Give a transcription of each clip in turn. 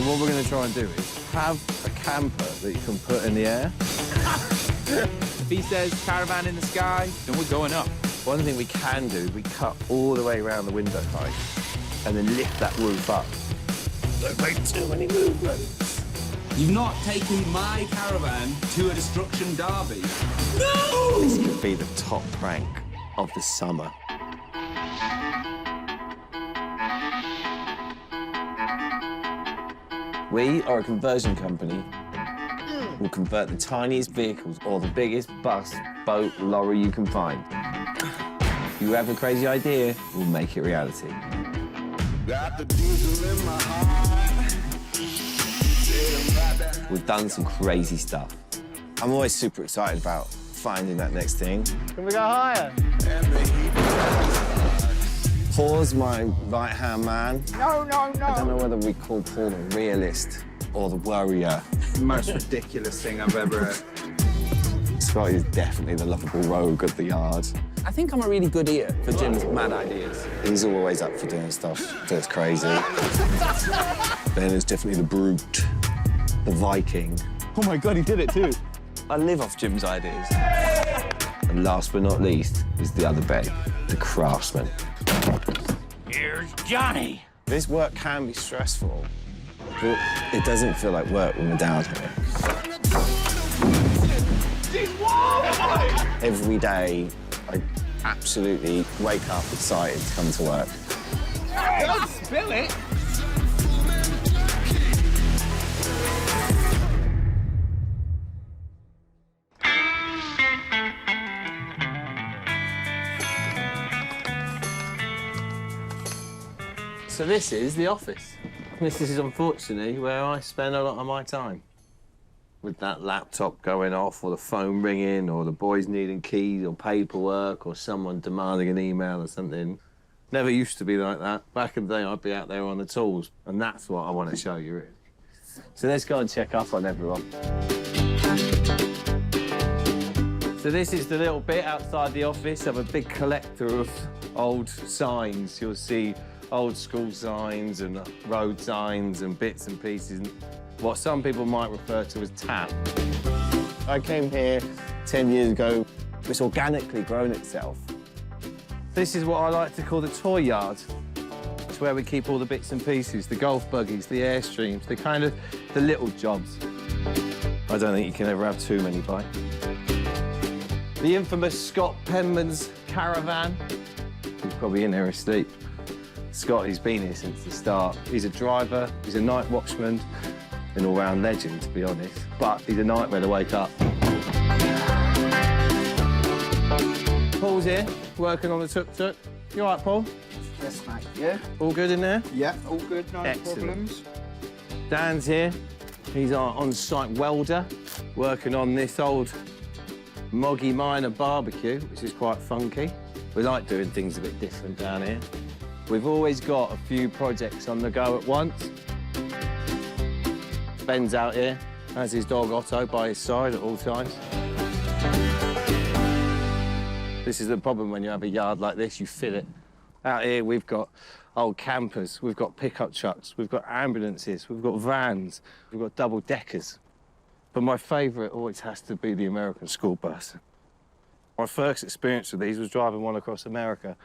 So what we're going to try and do is have a camper that you can put in the air. If he says caravan in the sky, then we're going up. One thing we can do is we cut all the way around the window height and then lift that roof up. Don't make too many movements. You've not taken my caravan to a destruction derby. No! This could be the top prank of the summer. We are a conversion company. We'll convert the tiniest vehicles or the biggest bus, boat, lorry you can find. If you have a crazy idea, we'll make it reality. Got the diesel in my heart. We've done some crazy stuff. I'm always super excited about finding that next thing. Can we go higher? Paul's my right-hand man. No, no, no. I don't know whether we call Paul the realist or the worrier. The most ridiculous thing I've ever heard. Scotty is definitely the lovable rogue of the yard. I think I'm a really good ear for Jim's mad ideas. He's always up for doing stuff that's crazy. Ben is definitely the brute, the Viking. Oh my God, he did it too. I live off Jim's ideas. And last but not least is the other Ben, the craftsman. Here's Johnny. This work can be stressful, but it doesn't feel like work when we're down here. Every day, I absolutely wake up excited to come to work. Don't spill it. So this is the office. This is unfortunately where I spend a lot of my time. With that laptop going off, or the phone ringing, or the boys needing keys or paperwork, or someone demanding an email or something. Never used to be like that. Back in the day, I'd be out there on the tools, and that's what I want to show you, really. So let's go and check up on everyone. So this is the little bit outside the office. I'm a big collector of old signs. You'll see old school signs and road signs and bits and pieces. What some people might refer to as tap. I came here 10 years ago. It's organically grown itself. This is what I like to call the toy yard. It's where we keep all the bits and pieces, the golf buggies, the Airstreams, the little jobs. I don't think you can ever have too many bikes. The infamous Scott Penman's caravan. He's probably in there asleep. Scott, he's been here since the start. He's a driver, he's a night watchman, an all-round legend, to be honest, but he's a nightmare to wake up. Paul's here, working on the tuk-tuk. You all right, Paul? Yes, mate. Yeah? All good in there? Yeah, all good, no Excellent. problems. Dan's here. He's our on-site welder, working on this old Moggy Minor barbecue, which is quite funky. We like doing things a bit different down here. We've always got a few projects on the go at once. Ben's out here, has his dog Otto by his side at all times. This is the problem when you have a yard like this, you fill it. Out here, we've got old campers, we've got pickup trucks, we've got ambulances, we've got vans, we've got double-deckers. But my favourite always has to be the American school bus. My first experience with these was driving one across America.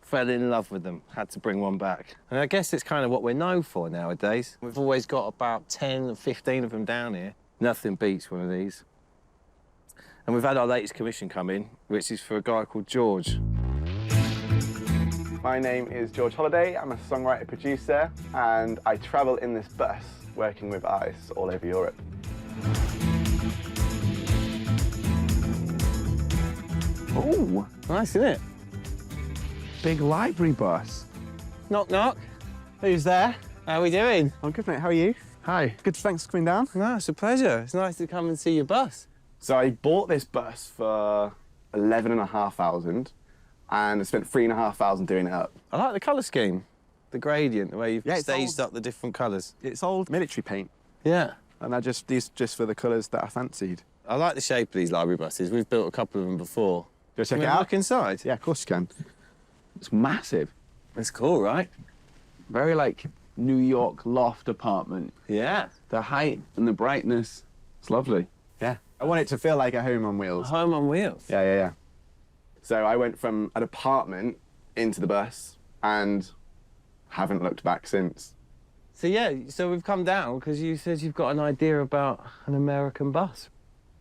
Fell in love with them, had to bring one back. And I guess it's kind of what we're known for nowadays. We've always got about 10 or 15 of them down here. Nothing beats one of these. And we've had our latest commission come in, which is for a guy called George. My name is George Holliday. I'm a songwriter-producer, and I travel in this bus working with artists all over Europe. Oh, nice, isn't it? Big library bus. Knock, knock. Who's there? How are we doing? I'm good, mate. How are you? Hi. Good, thanks for coming down. No, it's a pleasure. It's nice to come and see your bus. So I bought this bus for 11,500, and I spent 3,500 doing it up. I like the colour scheme, the gradient, the way you've Yeah, it's staged old. up the different colours. It's old military paint, Yeah. and these just for the colours that I fancied. I like the shape of these library buses. We've built a couple of them before. Go check Can it we out. look inside? Yeah, of course you can. It's massive. It's cool, right? Very, like, New York loft apartment. Yeah. The height and the brightness, it's lovely. Yeah. I want it to feel like a home on wheels. Home on wheels. Yeah. So I went from an apartment into the bus and haven't looked back since. So yeah, so we've come down because you said you've got an idea about an American bus.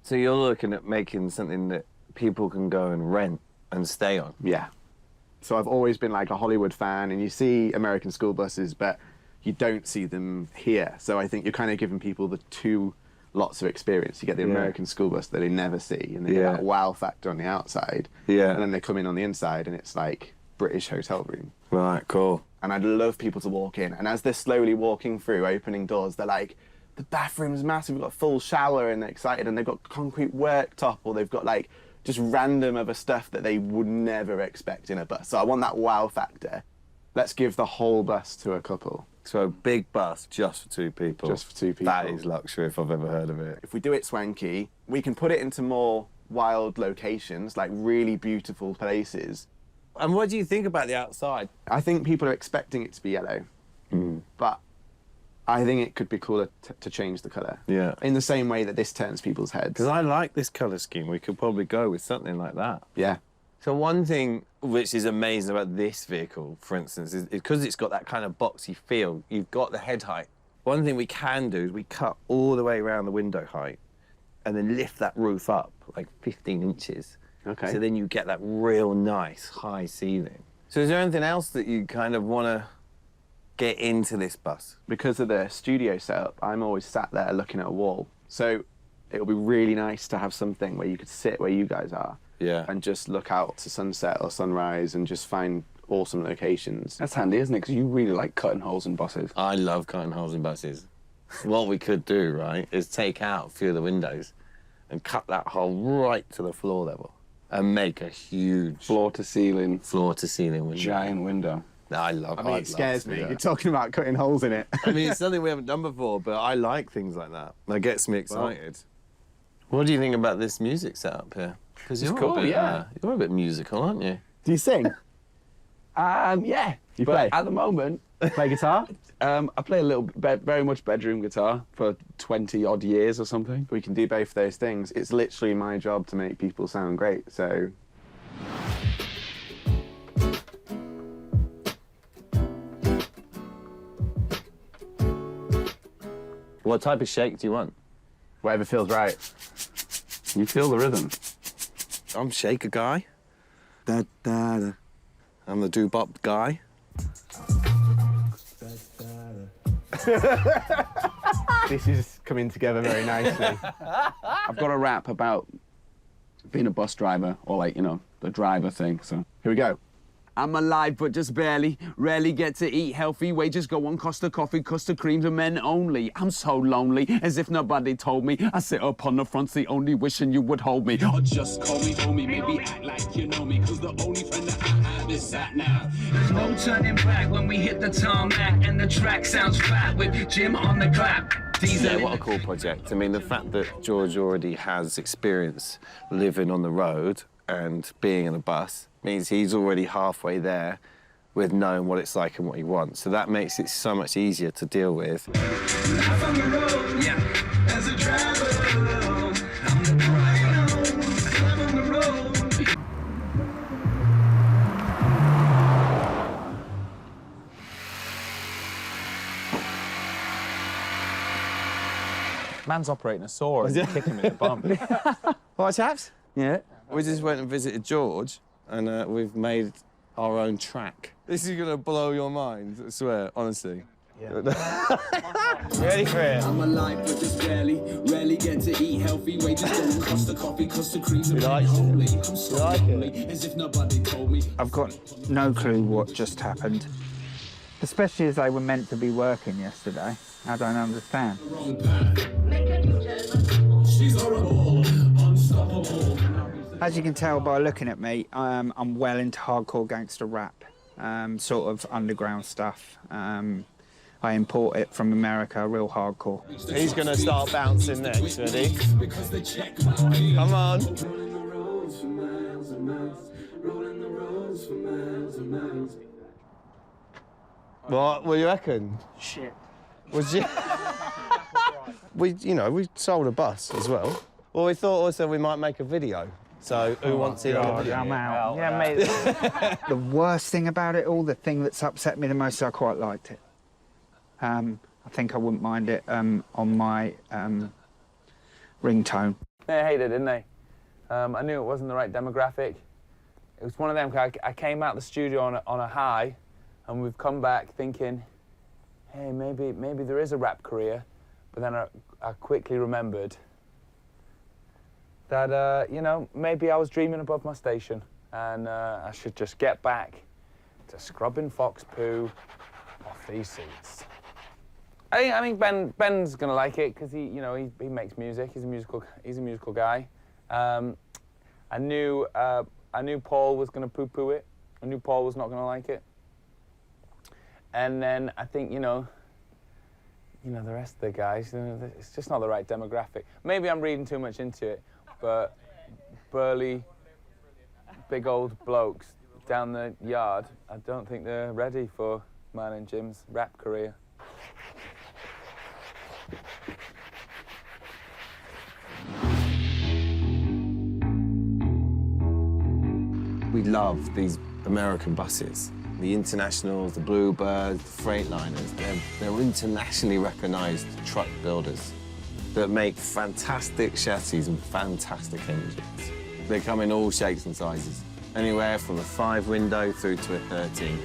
So you're looking at making something that people can go and rent and stay on. Yeah. So I've always been like a Hollywood fan, and you see American school buses, but you don't see them here. So I think you're kind of giving people the two lots of experience. You get the American school bus that they never see, and they get that wow factor on the outside. Yeah. And then they come in on the inside, and it's like British hotel room. Right, cool. And I'd love people to walk in. And as they're slowly walking through, opening doors, they're like, the bathroom's massive, we've got a full shower, and they're excited, and they've got concrete worktop, or they've got like just random other stuff that they would never expect in a bus. So I want that wow factor. Let's give the whole bus to a couple. So a big bus just for two people. Just for two people. That is luxury if I've ever heard of it. If we do it swanky, we can put it into more wild locations, like really beautiful places. And what do you think about the outside? I think people are expecting it to be yellow, but I think it could be cooler to change the colour. Yeah. In the same way that this turns people's heads. Because I like this colour scheme. We could probably go with something like that. Yeah. So one thing which is amazing about this vehicle, for instance, is because it's got that kind of boxy feel, you've got the head height. One thing we can do is we cut all the way around the window height and then lift that roof up like 15 inches. Okay. So then you get that real nice high ceiling. So is there anything else that you kind of want to get into this bus? Because of the studio setup, I'm always sat there looking at a wall. So it'll be really nice to have something where you could sit where you guys are. Yeah. And just look out to sunset or sunrise and just find awesome locations. That's handy, isn't it? Because you really like cutting holes in buses. I love cutting holes in buses. What we could do, right, is take out a few of the windows and cut that hole right to the floor level and make a huge Floor to ceiling, window. giant window. I love it. It scares me. You're talking about cutting holes in it. I mean, it's something we haven't done before, but I like things like that. That gets me excited. What do you think about this music setup here? Because It's cool, yeah. You're a bit musical, aren't you? Do you sing? Yeah. You But play? at the moment, Play guitar? I play a little bit, very much bedroom guitar for 20 odd years or something. We can do both those things. It's literally my job to make people sound great, so... What type of shake do you want? Whatever feels right. You feel the rhythm. I'm shaker guy. Da, da, da. I'm the doo-bop guy. This is coming together very nicely. I've got a rap about being a bus driver, or like, you know, the driver thing, so. Here we go. I'm alive, but just barely. Rarely get to eat healthy. Wages go on Costa coffee, Costa cream to men only. I'm so lonely, as if nobody told me. I sit up on the front seat, only wishing you would hold me. Or just call me homie, maybe act like you know me, cause the only friend that I have is sat now. There's no turning back when we hit the tarmac, and the track sounds fat with Jim on the clap. Yeah, what a cool project. I mean, the fact that George already has experience living on the road and being in a bus means he's already halfway there with knowing what it's like and what he wants. So that makes it so much easier to deal with. Life on the road, yeah, as a driver, I'm the bright life on the road. Man's operating a saw and kicking me in the bum. All right, chaps? Yeah. We just went and visited George, and we've made our own track. This is gonna blow your mind, I swear, honestly. Yeah. Ready for it? I'm alive, but just rarely get to eat healthy. Wages don't cost the coffee, cost the cream. You like it? I'm so lonely, as if nobody told me. I've got no clue what just happened. Especially as they were meant to be working yesterday. I don't understand. Wrong path. She's horrible, unstoppable. As you can tell by looking at me, I'm well into hardcore gangster rap, sort of underground stuff. I import it from America, real hardcore. He's gonna start bouncing next, ready? Come on. What do you reckon? Shit. Was you? We sold a bus as well. Well, we thought also we might make a video. So who wants in on the video? I'm out. Yeah, mate. The worst thing about it all, the thing that's upset me the most, I quite liked it. I think I wouldn't mind it on my ringtone. They hated it, didn't they? I knew it wasn't the right demographic. It was one of them, I came out the studio on a high, and we've come back thinking, hey, maybe there is a rap career. But then I quickly remembered that, you know, maybe I was dreaming above my station, and I should just get back to scrubbing fox poo off these seats. I think Ben's gonna like it because he makes music. He's a musical guy. I knew Paul was gonna poo-poo it. I knew Paul was not gonna like it. And then I think the rest of the guys, it's just not the right demographic. Maybe I'm reading too much into it, but burly, big old blokes down the yard, I don't think they're ready for mine and Jim's rap career. We love these American buses. The Internationals, the Bluebirds, the Freightliners, they're internationally recognized truck builders that make fantastic chassis and fantastic engines. They come in all shapes and sizes, anywhere from a 5-window through to a 13.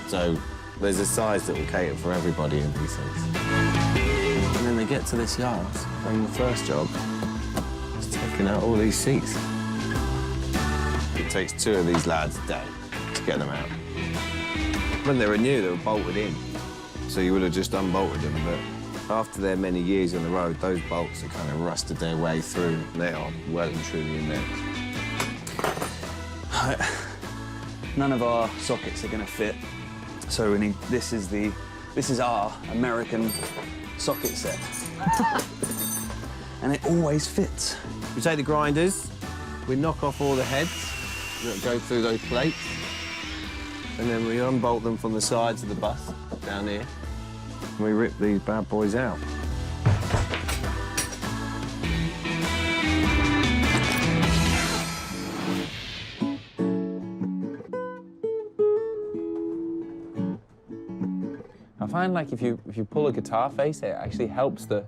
So there's a size that will cater for everybody in these things. And then they get to this yard, and the first job is taking out all these seats. It takes 2 of these lads a day to get them out. When they were new, they were bolted in, so you would have just unbolted them, but after their many years on the road, those bolts have kind of rusted their way through. They are well and truly in there. None of our sockets are going to fit, so this is our American socket set. And it always fits. We take the grinders, we knock off all the heads that go through those plates, and then we unbolt them from the sides of the bus down here, and we rip these bad boys out. I find like if you pull a guitar face, it actually helps the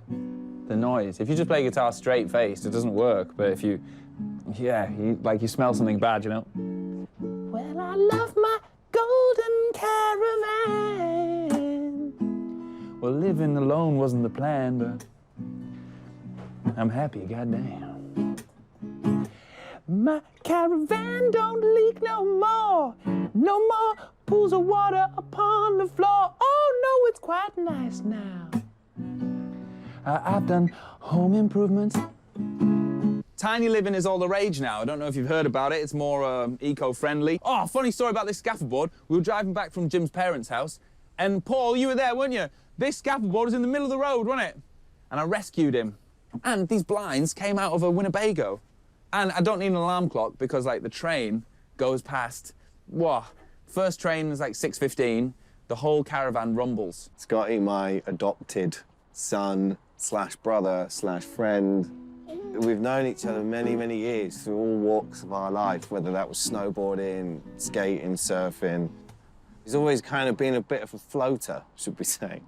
noise. If you just play guitar straight faced, it doesn't work. But if you smell something bad, you know. Well, I love my golden caravan. Well, living alone wasn't the plan, but I'm happy, goddamn. My caravan don't leak no more. No more pools of water upon the floor. Oh, no, it's quite nice now. I've done home improvements. Tiny living is all the rage now. I don't know if you've heard about it. It's more eco-friendly. Oh, funny story about this scaffold board. We were driving back from Jim's parents' house, and Paul, you were there, weren't you? This scaffold board was in the middle of the road, wasn't it? And I rescued him. And these blinds came out of a Winnebago. And I don't need an alarm clock because, like, the train goes past, first train is like 6:15. The whole caravan rumbles. Scotty, my adopted son / brother / friend. We've known each other many, many years through all walks of our life, whether that was snowboarding, skating, surfing. He's always kind of been a bit of a floater, should we say.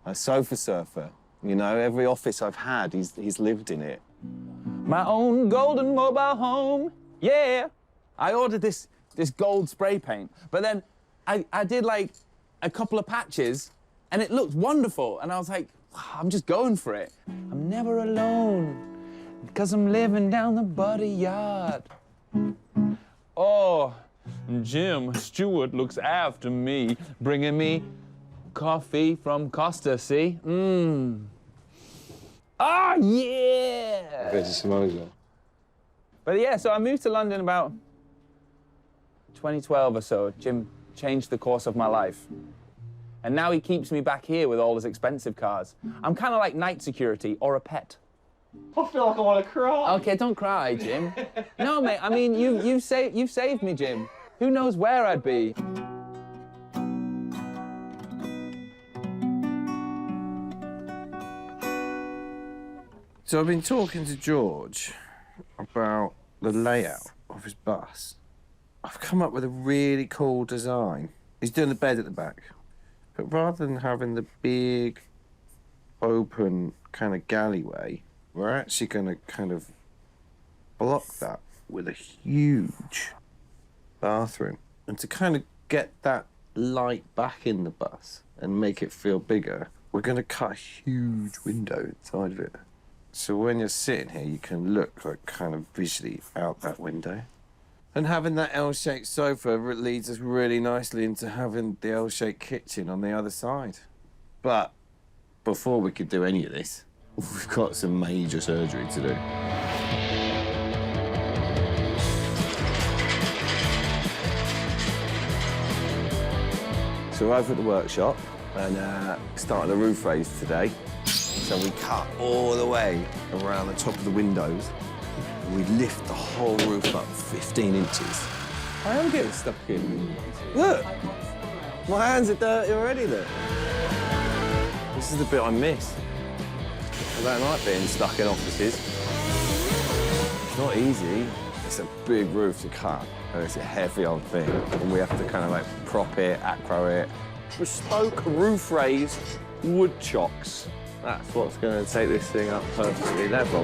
A sofa surfer. You know, every office I've had, he's lived in it. My own golden mobile home, yeah. I ordered this gold spray paint, but then I did like a couple of patches and it looked wonderful. And I was like, I'm just going for it. I'm never alone because I'm living down the buddy yard. Oh, Jim Stewart looks after me, bringing me coffee from Costa, see? Oh, yeah! But yeah, so I moved to London about 2012 or so. Jim changed the course of my life. And now he keeps me back here with all his expensive cars. I'm kind of like night security or a pet. I feel like I want to cry. Okay, don't cry, Jim. No, mate, I mean, you've saved me, Jim. Who knows where I'd be? So I've been talking to George about the layout of his bus. I've come up with a really cool design. He's doing the bed at the back. But rather than having the big, open kind of galleyway, we're actually going to kind of block that with a huge bathroom. And to kind of get that light back in the bus and make it feel bigger, we're going to cut a huge window inside of it. So when you're sitting here, you can look like kind of visually out that window. And having that L-shaped sofa leads us really nicely into having the L-shaped kitchen on the other side. But before we could do any of this, we've got some major surgery to do. So we're over at the workshop and started the roof raise today. So we cut all the way around the top of the windows and we lift the whole roof up 15 inches. I am getting stuck in. Look, my hands are dirty already, look. This is the bit I miss. I don't like being stuck in offices. It's not easy. It's a big roof to cut and it's a heavy old thing. And we have to kind of like prop it, acro it. Bespoke roof raised wood chocks. That's what's going to take this thing up perfectly level.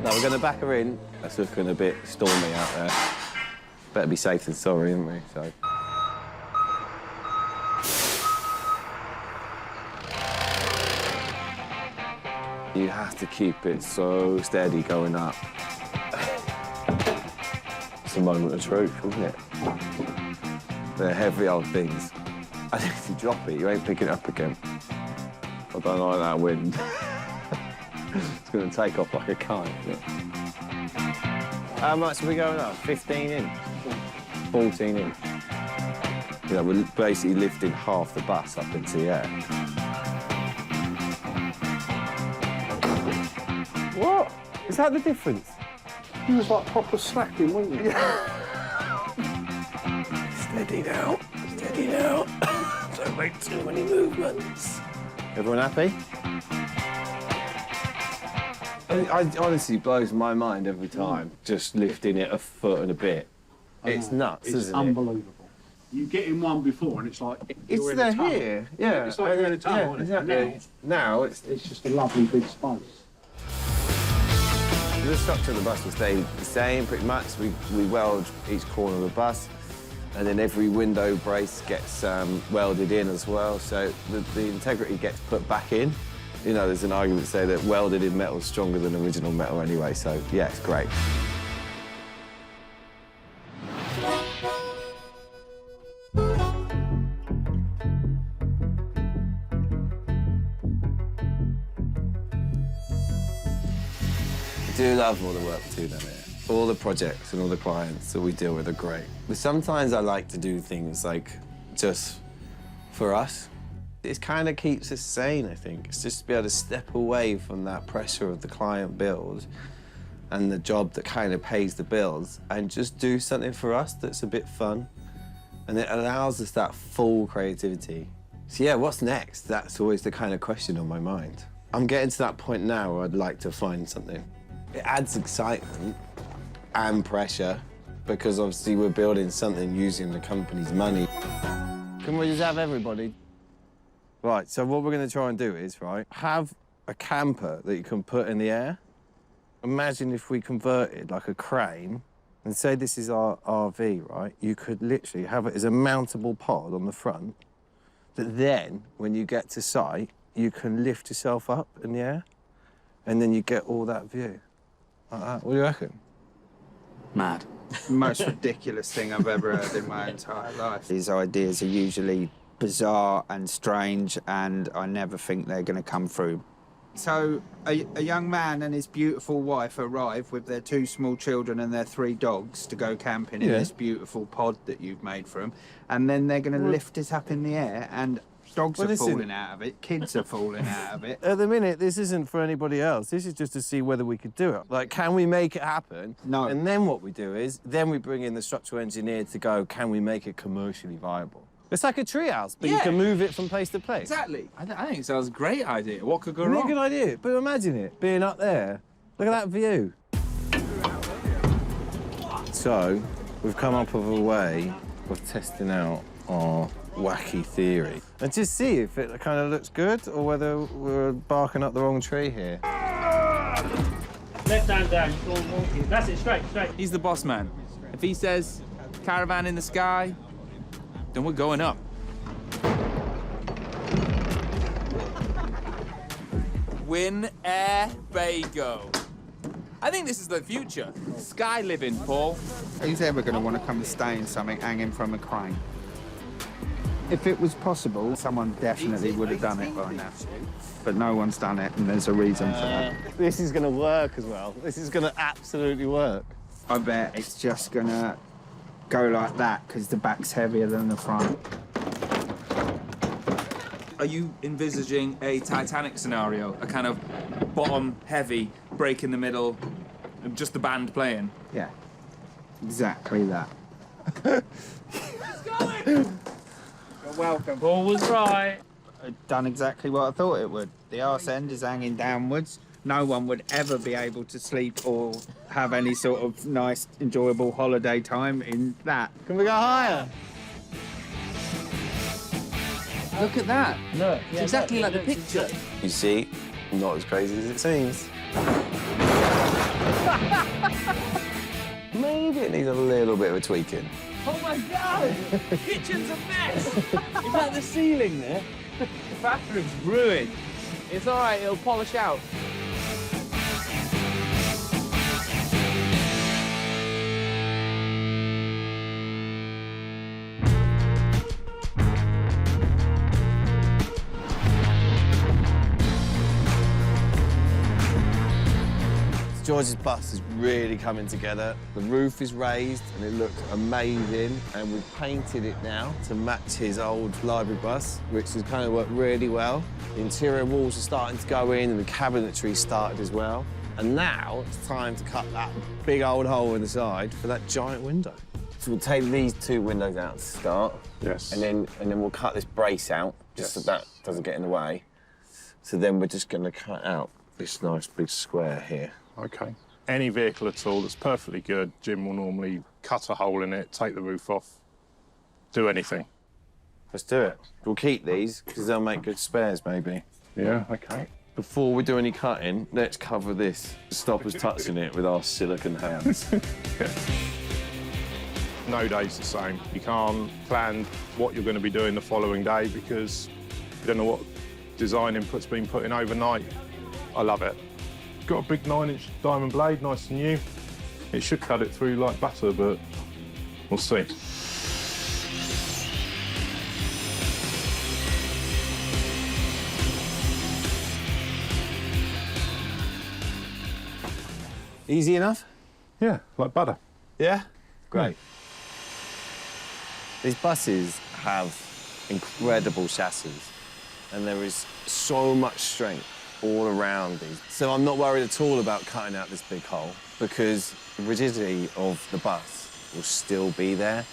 Now we're going to back her in. It's looking a bit stormy out there. Better be safe than sorry, isn't we? So. You have to keep it so steady going up. It's a moment of truth, isn't it? They're heavy old things. And if you drop it, you ain't picking it up again. I don't like that wind. It's going to take off like a kite. How much are we going up? 15 inch? 14 inch? You know, we're basically lifting half the bus up into the air. What? Is that the difference? It was like proper slacking, wasn't it? Steady now. Steady now. Don't make too many movements. Everyone happy? It honestly blows my mind every time, just lifting it a foot and a bit. It's nuts, isn't it? It's unbelievable. You get in one before and it's like... It's you're in a tunnel. here, yeah. It's like you're in a tunnel, isn't it? Exactly. Now it's just a lovely big space. The structure of the bus will stay the same pretty much. We weld each corner of the bus and then every window brace gets welded in as well, so the integrity gets put back in. You know, there's an argument to say that welded in metal is stronger than original metal anyway, so yeah, it's great. I do love all the work we do down here. All the projects and all the clients that we deal with are great. But sometimes I like to do things like just for us. It kind of keeps us sane, I think. It's just to be able to step away from that pressure of the client build and the job that kind of pays the bills and just do something for us that's a bit fun. And it allows us that full creativity. So yeah, what's next? That's always the kind of question on my mind. I'm getting to that point now where I'd like to find something. It adds excitement and pressure because obviously we're building something using the company's money. Can we just have everybody? Right, so what we're going to try and do is, right, have a camper that you can put in the air. Imagine if we converted like a crane and say this is our RV, right? You could literally have it as a mountable pod on the front that then, when you get to site, you can lift yourself up in the air and then you get all that view. Like that. What do you reckon? Mad. Most ridiculous thing I've ever heard in my entire life. These ideas are usually bizarre and strange, and I never think they're going to come through. So a young man and his beautiful wife arrive with their 2 small children and their 3 dogs to go camping in this beautiful pod that you've made for them, and then they're going to lift it up in the air, and dogs are falling out of it, kids are falling out of it. At the minute, this isn't for anybody else. This is just to see whether we could do it. Like, can we make it happen? No. And then what we do is, then we bring in the structural engineer to go, can we make it commercially viable? It's like a treehouse, but you can move it from place to place. Exactly. I think it sounds a great idea. What could go Isn't it a wrong? good idea? But imagine it, being up there. Look at that view. So, we've come up with a way of testing out our wacky theory. And just see if it kind of looks good or whether we're barking up the wrong tree here. Left hand down, go on, walk it. That's it, straight, straight. He's the boss man. If he says caravan in the sky, then we're going up. Winnebago. I think this is the future. Sky living, Paul. Who's ever going to want to come and stay in something hanging from a crane? If it was possible, someone definitely would have done it by now. But no one's done it, and there's a reason for that. This is going to work as well. This is going to absolutely work. I bet it's just going to go like that because the back's heavier than the front. Are you envisaging a Titanic scenario? A kind of bottom heavy, break in the middle, and just the band playing? Yeah, exactly that. You're welcome. Paul was right. I've done exactly what I thought it would. The arse end is hanging downwards. No one would ever be able to sleep or have any sort of nice, enjoyable holiday time in that. Can we go higher? Look at that. Look. It's exactly like the picture. You see, not as crazy as it seems. Maybe it needs a little bit of a tweaking. Oh my God! The kitchen's a mess. Is that the ceiling there? The bathroom's ruined. It's all right, it'll polish out. George's bus is really coming together. The roof is raised and it looks amazing. And we've painted it now to match his old library bus, which has kind of worked really well. The interior walls are starting to go in and the cabinetry started as well. And now it's time to cut that big old hole in the side for that giant window. So we'll take these two windows out to start. Yes. And then we'll cut this brace out, just so that doesn't get in the way. So then we're just going to cut out this nice big square here. OK. Any vehicle at all that's perfectly good, Jim will normally cut a hole in it, take the roof off, do anything. Let's do it. We'll keep these because they'll make good spares, maybe. Yeah, OK. Before we do any cutting, let's cover this to stop us touching it with our silicone hands. No day's the same. You can't plan what you're going to be doing the following day because you don't know what design input's been put in overnight. I love it. Got a big 9-inch diamond blade, nice and new. It should cut it through like butter, but we'll see. Easy enough? Yeah, like butter. Yeah? Great. These buses have incredible chassis, and there is so much strength all around these. So I'm not worried at all about cutting out this big hole because the rigidity of the bus will still be there.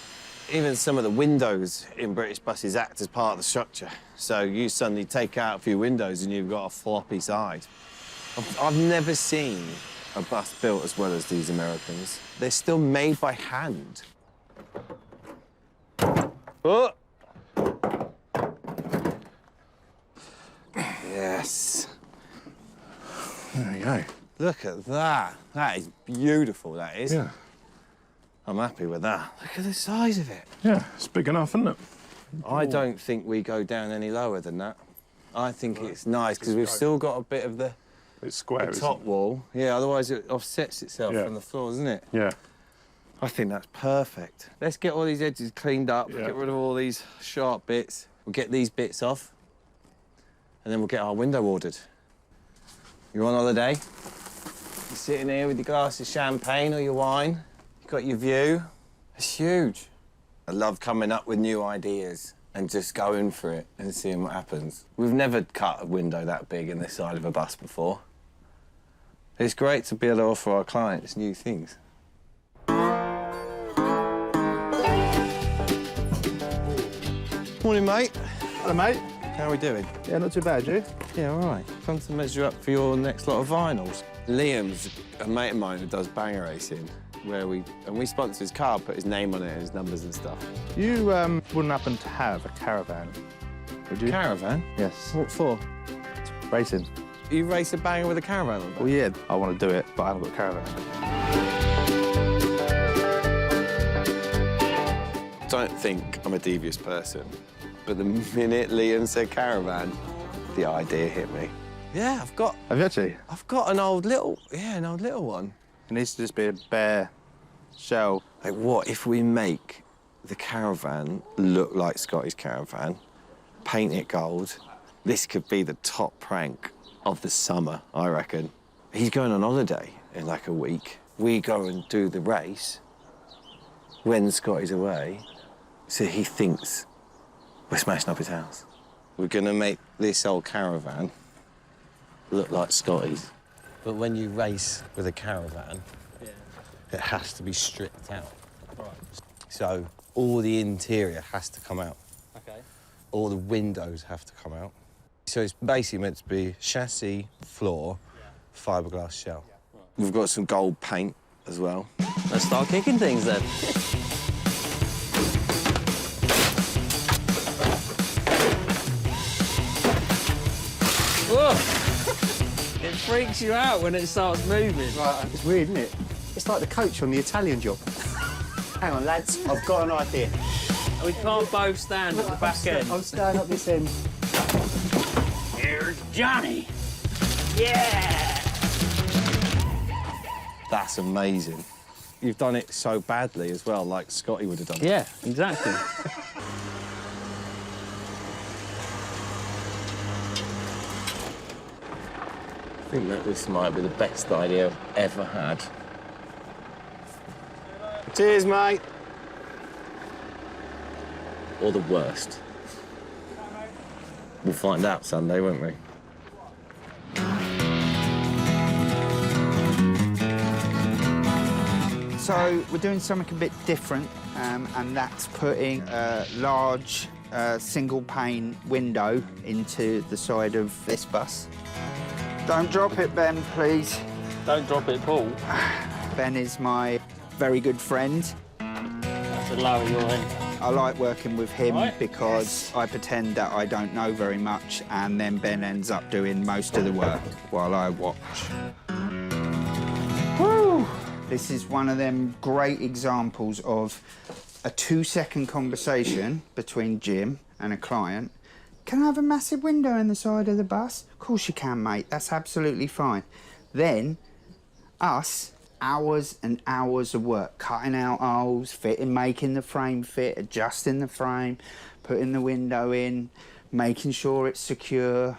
Even some of the windows in British buses act as part of the structure. So you suddenly take out a few windows and you've got a floppy side. I've never seen a bus built as well as these Americans. They're still made by hand. Oh! Yes. There you go. Look at that. That is beautiful, that is. Yeah. I'm happy with that. Look at the size of it. Yeah, it's big enough, isn't it? I don't think we go down any lower than that. I think it's nice because we've still got a bit of the It's square, top wall. Yeah, otherwise it offsets itself from the floor, doesn't it? Yeah. I think that's perfect. Let's get all these edges cleaned up, get rid of all these sharp bits. We'll get these bits off, and then we'll get our window ordered. You're on holiday. You're sitting here with your glass of champagne or your wine. You've got your view. It's huge. I love coming up with new ideas and just going for it and seeing what happens. We've never cut a window that big in this side of a bus before. It's great to be able to offer our clients new things. Morning, mate. Hello, mate. How are we doing? Yeah, not too bad, you? Yeah, all right. Come to measure up for your next lot of vinyls. Liam's a mate of mine who does banger racing, we sponsor his car, put his name on it and his numbers and stuff. You wouldn't happen to have a caravan, would you? Caravan? Yes. What for? Racing. You race a banger with a caravan on it? Well, yeah, I want to do it, but I haven't got a caravan. Don't think I'm a devious person, but the minute Liam said caravan, the idea hit me. Yeah, Have you actually? I've got an old little one. It needs to just be a bare shell. Like, what if we make the caravan look like Scotty's caravan, paint it gold? This could be the top prank of the summer, I reckon. He's going on holiday in like a week. We go and do the race when Scotty's away, so he thinks we're smashing up his house. We're gonna make this old caravan look like Scotty's. But when you race with a caravan, it has to be stripped out. Right. So all the interior has to come out. Okay. All the windows have to come out. So it's basically meant to be chassis, floor, fiberglass shell. Right. We've got some gold paint as well. Let's start kicking things then. Whoa! It freaks you out when it starts moving. Right, it's weird, isn't it? It's like the coach on the Italian Job. Hang on, lads, I've got an idea. We can't both stand at the back end. I'm standing up this end. Here's Johnny. Yeah! That's amazing. You've done it so badly as well, like Scotty would have done. Yeah, exactly. I think that this might be the best idea I've ever had. Cheers, mate. Or the worst. We'll find out Sunday, won't we? So we're doing something a bit different, and that's putting a large single pane window into the side of this bus. Don't drop it, Ben, please. Don't drop it, Paul. Ben is my very good friend. That's a lower your end. I like working with him Right. because I pretend that I don't know very much, and then Ben ends up doing most of the work while I watch. Woo! This is one of them great examples of a 2-second conversation between Jim and a client. Can I have a massive window in the side of the bus? Of course you can, mate. That's absolutely fine. Then, us, hours and hours of work, cutting out holes, fitting, making the frame fit, adjusting the frame, putting the window in, making sure it's secure.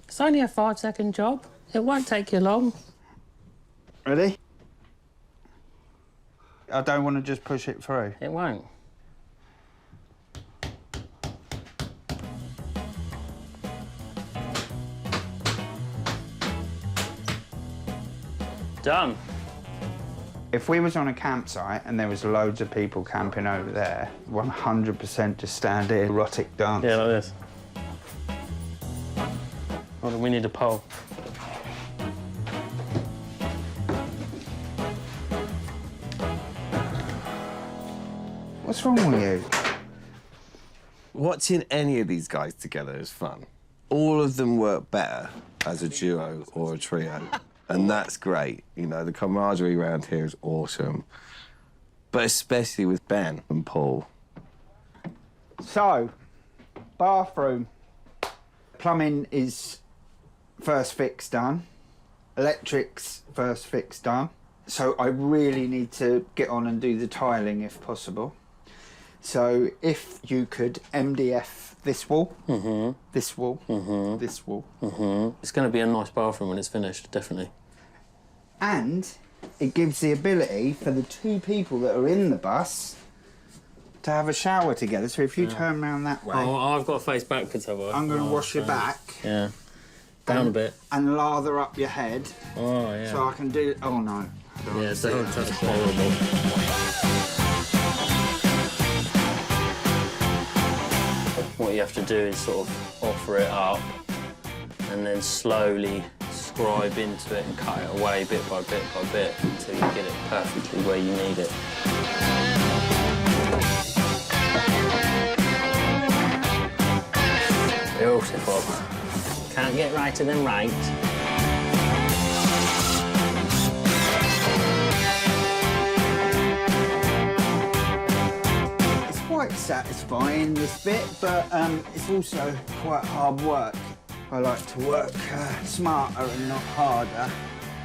It's only a 5-second job. It won't take you long. Ready? I don't want to just push it through. It won't. Done. If we was on a campsite and there was loads of people camping over there, 100% just stand here, erotic dance. Yeah, like this. Hold on, we need a pole. What's wrong with you? Watching any of these guys together is fun. All of them work better as a duo or a trio. And that's great. You know, the camaraderie around here is awesome. But especially with Ben and Paul. So, bathroom. Plumbing is first fix done. Electrics first fix done. So I really need to get on and do the tiling if possible. So if you could MDF this wall, this wall, this wall. It's going to be a nice bathroom when it's finished, definitely. And it gives the ability for the 2 people that are in the bus to have a shower together. So if you turn around that way, Oh, I've got to face backwards, have I? I'm going to wash your back. Yeah. Down a bit. And lather up your head. Oh, yeah. So I can do... Oh, no. Yeah, that's horrible. you have to do is sort of offer it up and then slowly scribe into it and cut it away bit by bit by bit until you get it perfectly where you need it. Beautiful. Can't get righter than right. It's quite satisfying, this bit, but it's also quite hard work. I like to work smarter and not harder.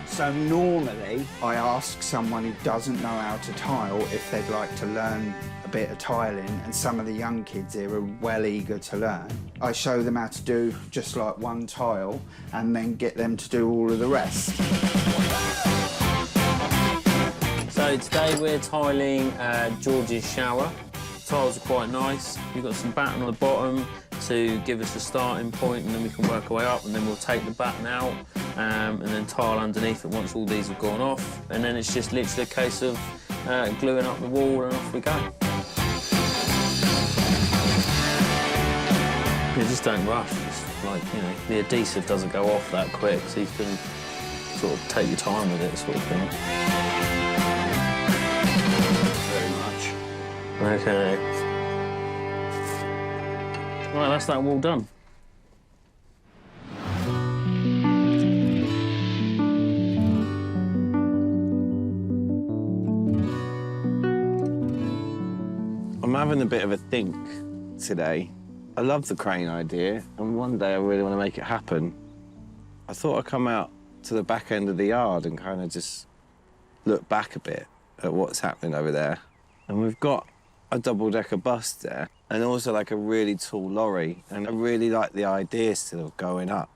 So normally I ask someone who doesn't know how to tile if they'd like to learn a bit of tiling, and some of the young kids here are well eager to learn. I show them how to do just like one tile and then get them to do all of the rest. So today we're tiling George's shower. Tiles are quite nice. You've got some batten on the bottom to give us a starting point, and then we can work our way up, and then we'll take the batten out and then tile underneath it once all these have gone off. And then it's just literally a case of gluing up the wall and off we go. You just don't rush. It's like, you know, the adhesive doesn't go off that quick, so you can sort of take your time with it, sort of thing. Very much. Okay. Right, that's that wall done. I'm having a bit of a think today. I love the crane idea, and one day I really want to make it happen. I thought I'd come out to the back end of the yard and kind of just look back a bit at what's happening over there. And we've got a double-decker bus there, and also like a really tall lorry, and I really like the idea still of going up.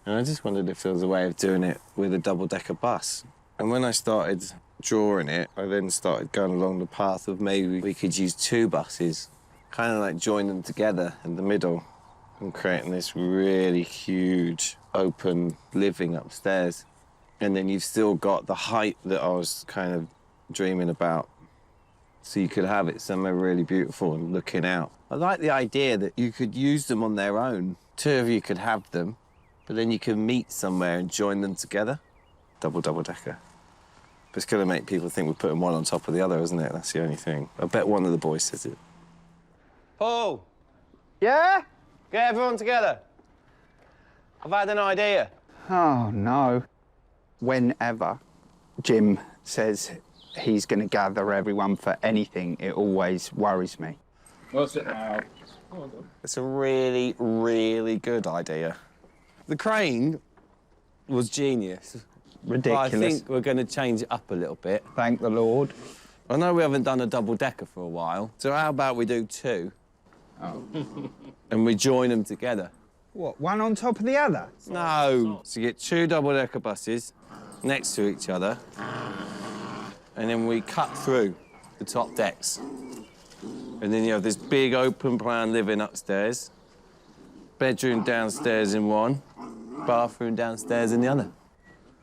And I just wondered if there was a way of doing it with a double-decker bus. And when I started drawing it, I then started going along the path of maybe we could use two buses, kind of like join them together in the middle and creating this really huge open living upstairs. And then you've still got the height that I was kind of dreaming about. So you could have it somewhere really beautiful and looking out. I like the idea that you could use them on their own. Two of you could have them, but then you can meet somewhere and join them together. Double-decker. But it's going to make people think we're putting one on top of the other, isn't it? That's the only thing. I bet one of the boys says it. Paul! Yeah? Get everyone together. I've had an idea. Oh, no. Whenever Jim says he's going to gather everyone for anything, it always worries me. What's it now? It's a really, really good idea. The crane was genius. Ridiculous. But I think we're going to change it up a little bit. Thank the Lord. I know we haven't done a double-decker for a while, so how about we do two? Oh. And we join them together. What, one on top of the other? No. So you get two double-decker buses next to each other, and then we cut through the top decks. And then you have this big open-plan living upstairs, bedroom downstairs in one, bathroom downstairs in the other.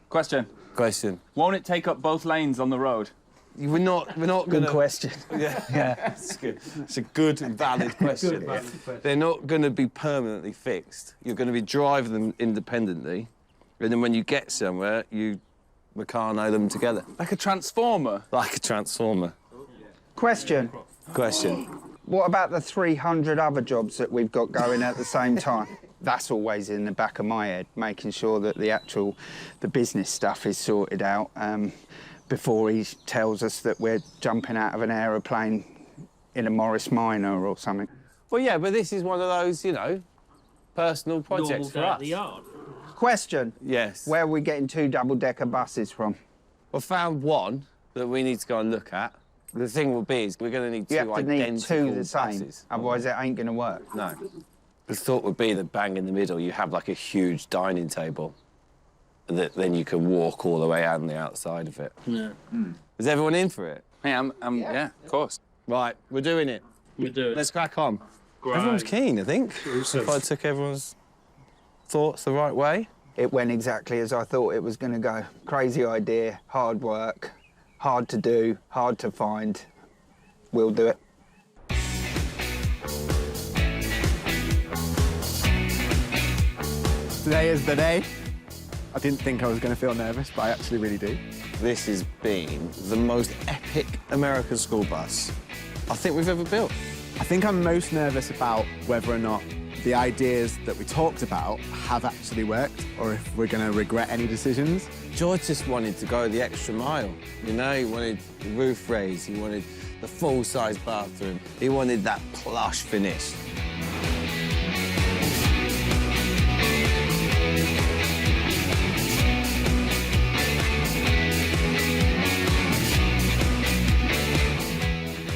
Question. Won't it take up both lanes on the road? We're not going Good to... question. Yeah, it's good. It's a good, valid question. They're not going to be permanently fixed. You're going to be driving them independently, and then when you get somewhere, you Meccano them together. Like a transformer? Like a transformer. Question. What about the 300 other jobs that we've got going at the same time? That's always in the back of my head, making sure that the business stuff is sorted out before he tells us that we're jumping out of an aeroplane in a Morris Minor or something. Well, yeah, but this is one of those, you know, personal projects for us. Question. Yes. Where are we getting two double-decker buses from? I found one that we need to go and look at. The thing will be is we're going to need two identical You have to need two the same, buses. otherwise it ain't going to work. No. The thought would be that bang in the middle, you have like a huge dining table that then you can walk all the way out on the outside of it. Yeah. Is everyone in for it? Yeah, yeah, of course. Right, we're doing it. We do it. Let's crack on. Great. Everyone's keen, I think. If I took everyone's thoughts the right way. It went exactly as I thought it was going to go. Crazy idea, hard work, hard to do, hard to find. We'll do it. Today is the day. I didn't think I was going to feel nervous, but I actually really do. This has been the most epic American school bus I think we've ever built. I think I'm most nervous about whether or not the ideas that we talked about have actually worked, or if we're going to regret any decisions. George just wanted to go the extra mile. You know, he wanted the roof raise, he wanted the full-size bathroom, he wanted that plush finish.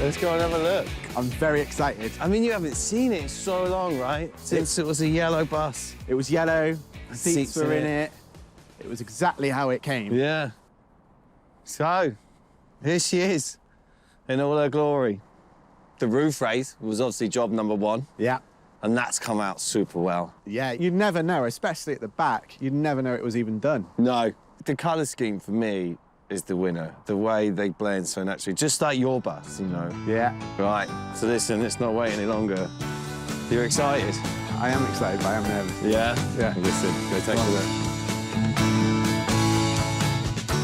Let's go and have a look. I'm very excited. I mean, you haven't seen it in so long, right? Since it was a yellow bus. It was yellow, seats were in it. It was exactly how it came. Yeah. So, here she is, in all her glory. The roof raise was obviously job number one. Yeah. And that's come out super well. Yeah, you'd never know, especially at the back. You'd never know it was even done. No, the colour scheme for me is the winner. The way they blend so naturally, just like your bus, you know. Yeah. Right, so listen, let's not wait any longer. You're excited? I am excited, but I am nervous. Yeah? Yeah. Listen, go take a look.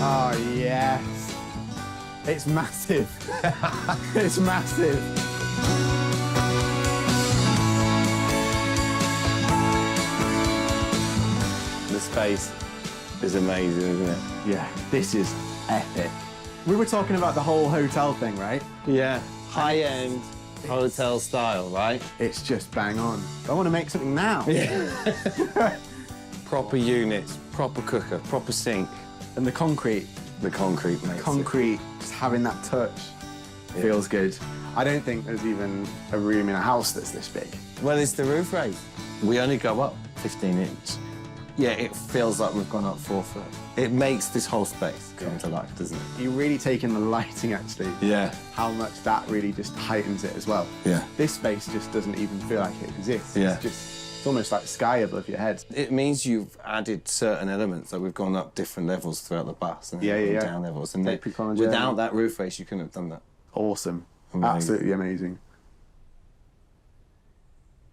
Oh, yes. It's massive. It's massive. The space is amazing, isn't it? Yeah, this is epic. We were talking about the whole hotel thing, right? Yeah, high-end hotel style, right? It's just bang on. I want to make something now. Yeah. Proper units, proper cooker, proper sink. And the concrete. The concrete makes Concrete, just having that touch, feels good. I don't think there's even a room in a house that's this big. Well, it's the roof raise. We only go up 15 inch. Yeah, it feels like we've gone up 4 foot. It makes this whole space come to life, doesn't it? You're really taking the lighting, actually. Yeah. How much that really just heightens it as well. Yeah. This space just doesn't even feel like it exists. Yeah. It's almost like sky above your head. It means you've added certain elements, like we've gone up different levels throughout the bus and down levels. And without that roof raise, you couldn't have done that. Awesome. Amazing. Absolutely amazing.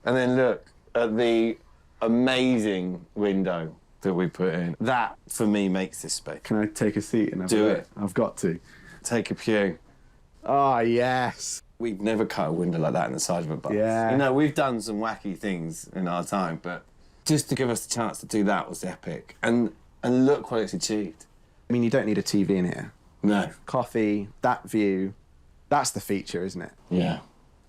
And then look at the amazing window that we put in. That, for me, makes this space. Can I take a seat and have Do a look? it. I've got to. Take a pew. Oh, yes. We've never cut a window like that in the side of a bus. Yeah. You know, we've done some wacky things in our time, but just to give us the chance to do that was epic. And look what it's achieved. I mean, you don't need a TV in here. No. Coffee, that view, that's the feature, isn't it? Yeah.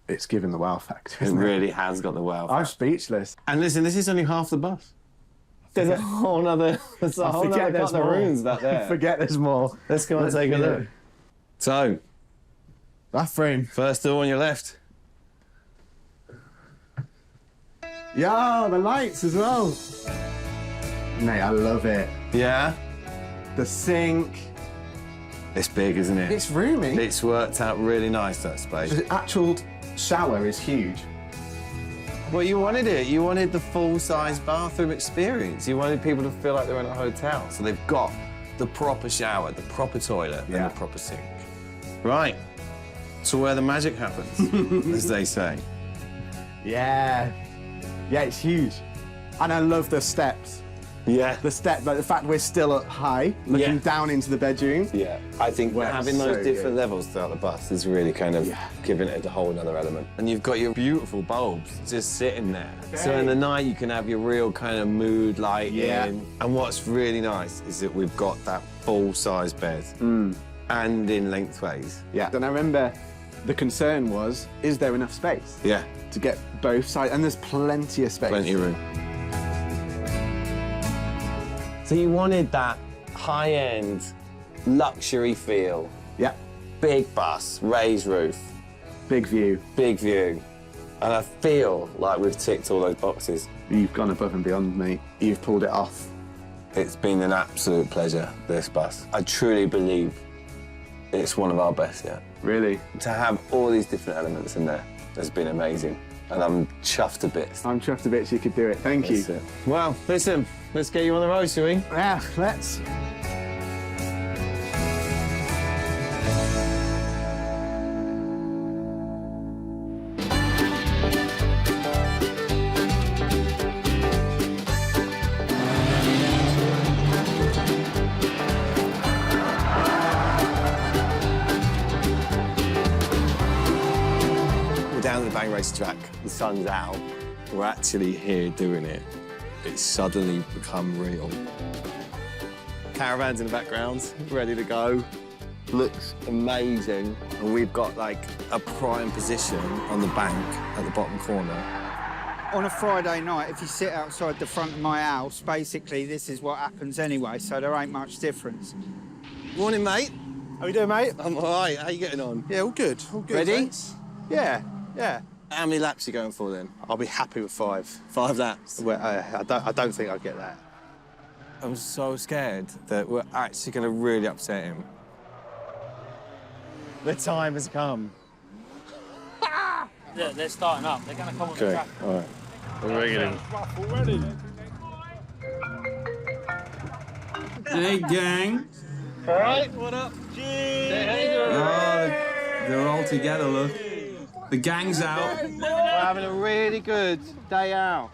It's given the wow factor, It isn't it? really has got the wow. I'm speechless. And listen, this is only half the bus. There's a whole other, there's a whole other couple of rooms back there. Forget there's more. Let's go and take a look. So, bathroom. First door on your left. Yeah, the lights as well. Mate, I love it. Yeah? The sink. It's big, isn't it? It's roomy. It's worked out really nice, that space. The actual shower is huge. Well, you wanted it. You wanted the full-size bathroom experience. You wanted people to feel like they're in a hotel. So they've got the proper shower, the proper toilet, and the proper sink. Right. So where the magic happens, as they say. Yeah. Yeah, it's huge. And I love the steps. Yeah. The step, like the fact we're still up high, looking down into the bedroom. Yeah. I think Well, having so those different good. levels throughout the bus is really kind of giving it a whole other element. And you've got your beautiful bulbs just sitting there. So in the night you can have your real kind of mood lighting. Yeah. And what's really nice is that we've got that full-size bed and in lengthways. Yeah. And I remember the concern was, is there enough space? Yeah. To get both sides, and there's plenty of space. Plenty of room. So you wanted that high-end luxury feel. Yeah. Big bus, raised roof. Big view. Big view. And I feel like we've ticked all those boxes. You've gone above and beyond, mate. You've pulled it off. It's been an absolute pleasure, this bus. I truly believe it's one of our best yet. Really? To have all these different elements in there has been amazing. And I'm chuffed to bits. I'm chuffed to bits you could do it. Thank you. That's it. Well, listen, let's get you on the road, shall we? Yeah, let's. racetrack, the sun's out, we're actually here doing it. It's suddenly become real. Caravans in the background, ready to go. Looks amazing. And we've got like a prime position on the bank at the bottom corner. On a Friday night, if you sit outside the front of my house, basically this is what happens anyway, so there ain't much difference. Morning, mate. How you doing, mate? I'm all right. How you getting on? Yeah, all good. All good. Ready? Thanks. Yeah, yeah. How many laps are you going for then? I'll be happy with 5. 5 laps. Well, I don't think I'll get that. I'm so scared that we're actually going to really upset him. The time has come. Yeah, they're starting up. They're going to come on the track. All right. We're ringing him. Hey, gang. All right, what up? They're all together, look. The gang's out. We're having a really good day out.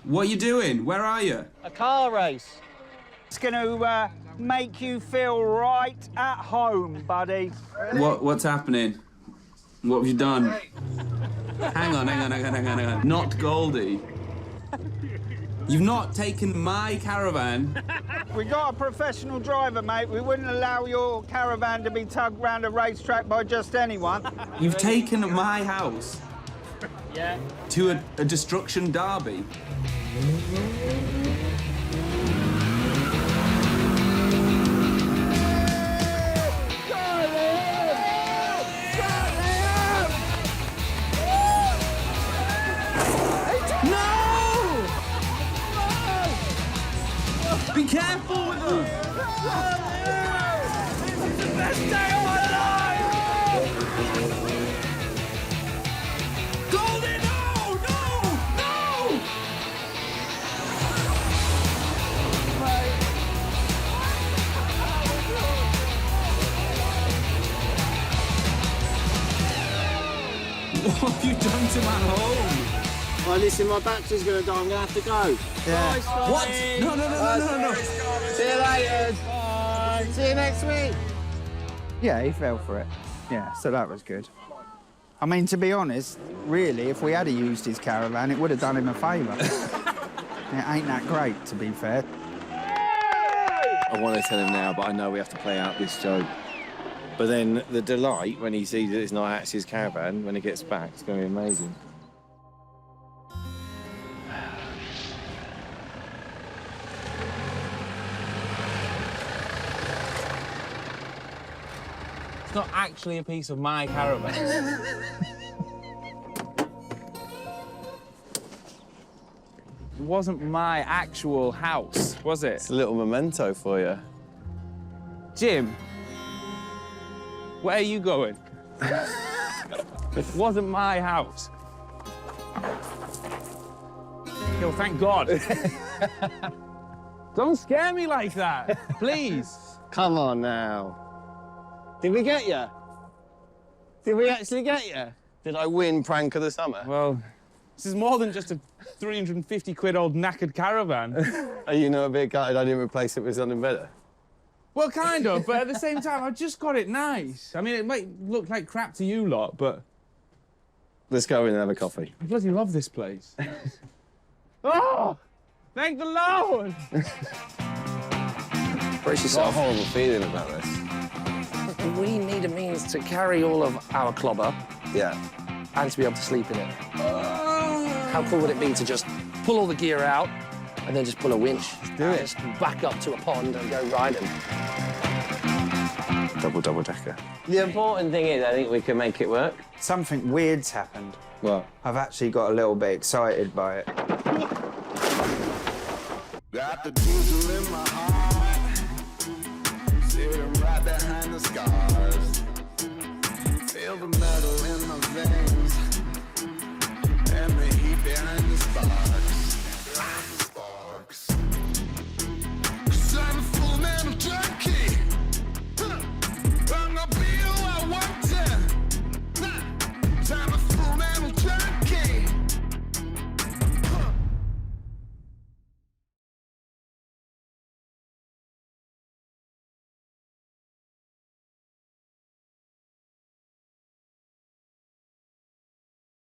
What are you doing? Where are you? A car race. It's going to make you feel right at home, buddy. What's happening? What have you done? Hang on. Not Goldie. You've not taken my caravan. We got a professional driver, mate. We wouldn't allow your caravan to be tugged round a racetrack by just anyone. You've taken my house. Yeah. To a destruction derby. Be careful with them! This is the best day of my life! Goldie, no! No! What have you done to my home? Well, listen, my battery's going to die. I'm going to have to go. Yeah. What? No. See you later. Bye. See you next week. Yeah, he fell for it. Yeah, so that was good. I mean, to be honest, really, if we had used his caravan, it would have done him a favour. It ain't that great, to be fair. I want to tell him now, but I know we have to play out this joke. But then the delight when he sees that it's not actually his caravan, when he gets back, it's going to be amazing. It's not actually a piece of my caravan. It wasn't my actual house, was it? It's a little memento for you. Jim, where are you going? It wasn't my house. Yo, thank God. Don't scare me like that, please. Come on now. Did we get you? Did we actually get you? Did I win prank of the summer? Well, this is more than just a 350 quid old knackered caravan. Are you not a bit gutted I didn't replace it with something better? Well, kind of, but at the same time, I just got it nice. I mean, it might look like crap to you lot, but... Let's go in and have a coffee. I bloody love this place. Oh! Thank the Lord! Brace yourself. Got a horrible feeling about this. We need a means to carry all of our clobber Yeah. and to be able to sleep in it. How cool would it be to just pull all the gear out and then just pull a winch? do it. Just back up to a pond and go riding. Double decker. The important thing is, I think we can make it work. Something weird's happened. What? I've actually got a little bit excited by it. Got the diesel in my heart, sitting right behind the scars. Feel the metal in my veins.